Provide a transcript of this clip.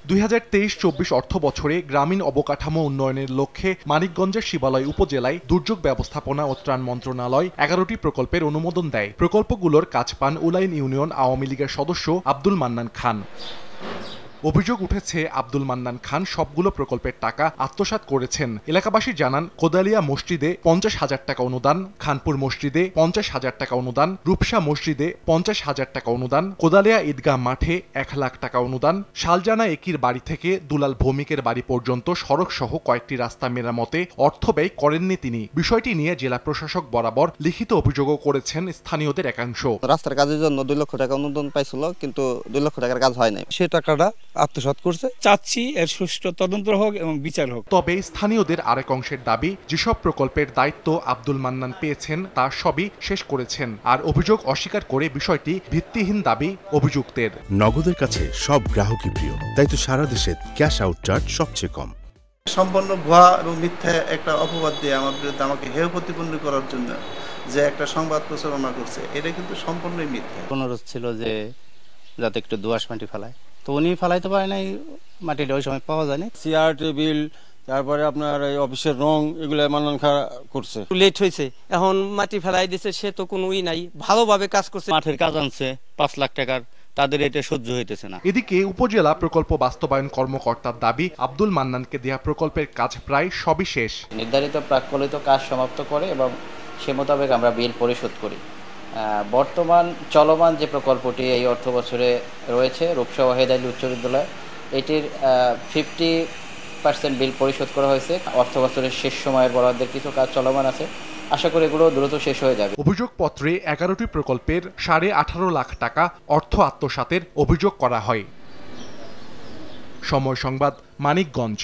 2023-24 অর্থবছরে গ্রামীণ অবকাঠামো উন্নয়নের লক্ষ্যে মানিকগঞ্জের শিবালয় উপজেলায় দুর্যোগ ব্যবস্থাপনা ও ত্রাণ মন্ত্রণালয় 11টি প্রকল্পের অনুমোদন দেয়। প্রকল্পগুলোর কাজ পান উলাইন ইউনিয়ন আওয়ামী লীগের সদস্য আব্দুল মান্নান খান। অভিযোগ উঠেছে আব্দুল মান্নান খান সবগুলো প্রকল্পের টাকা আত্মসাৎ করেছেন। এলাকাবাসী জানান, কোদালিয়া মসজিদে 50,000 টাকা অনুদান, খানপুর মসজিদে 50,000 টাকা অনুদান, রূপসা মসজিদে 50,000 টাকা অনুদান, কোদালিয়া ঈদগাহ মাঠে 1 লাখ টাকা অনুদান, শালজানা একির বাড়ি থেকে দুলাল ভৌমিকের বাড়ি পর্যন্ত সড়ক সহ কয়েকটি রাস্তা মেরামতে অর্থ ব্যয় করেননি তিনি। বিষয়টি নিয়ে জেলা প্রশাসক বরাবর লিখিত অভিযোগও করেছেন স্থানীয়দের একাংশ। রাস্তার কাজের জন্য 2 লক্ষ টাকা অনুদান পাইছিল, কিন্তু 2 লক্ষ টাকার কাজ হয় নাই। সে টাকাটা আত্মসাৎ করছে। চাচ্ছি এর সুষ্ঠু তদন্ত হোক এবং বিচার হোক। তবে স্থানীয়দের আরেক অংশের দাবি, যেসব প্রকল্পের দায়িত্ব আব্দুল মান্নান পেয়েছেন তা সবই শেষ করেছেন। আর অভিযোগ অস্বীকার করে বিষয়টি ভিত্তিহীন দাবি অভিযুক্তের। নগদের কাছে সব গ্রাহকই প্রিয়, তাই তো সারা দেশে ক্যাশ আউট চার্জ সবচেয়ে কম। সম্পূর্ণ ভুয়া এবং মিথ্যা একটা অপবাদ দিয়ে আমার বিরুদ্ধে আমাকে হেয় প্রতিপন্ন করার জন্য যে একটা সংবাদ প্রচারণা করছে, এটা কিন্তু সম্পূর্ণই মিথ্যা। অনুরোধ ছিল যে যাতে একটু দোআঁশ মাটি ফেলায়, তো উনি ফেলাইতে পারে নাই, মাটিটা ওই সময় পাওয়া যায়নি। চেয়ার টেবিল, তারপরে আপনার এই অফিসের রং, এগুলো মান্নান খা করছে। লেট হয়েছে, এখন মাটি ফেলাই দিছে, সে তো কোনোই নাই, ভালোভাবে কাজ করছে। মাঠের কাজ আনছে 5 লাখ টাকার, তাদের এটা সহ্য হইতেছে না। এদিকে উপজেলা প্রকল্প বাস্তবায়ন কর্মকর্তার দাবি, আব্দুল মান্নানকে দেয়া প্রকল্পের কাজ প্রায় সবই শেষ। নির্ধারিত প্রাক্কলিত কাজ সমাপ্ত করে এবং সে মোতাবেক আমরা বিল পরিশোধ করি। বর্তমান চলমান যে প্রকল্পটি এই অর্থ বছরে রয়েছে, রূপসা ওয়াহেদ আলী উচ্চ বিদ্যালয়, এটির 50% বিল পরিশোধ করা হয়েছে। অর্থ বছরের শেষ সময়ের বরাদ্দের কিছু কাজ চলমান আছে, আশা করি এগুলো দ্রুত শেষ হয়ে যাবে। অভিযোগপত্রে 11টি প্রকল্পের 18.5 লাখ টাকা অর্থ আত্মসাতের অভিযোগ করা হয়। সময় সংবাদ, মানিকগঞ্জ।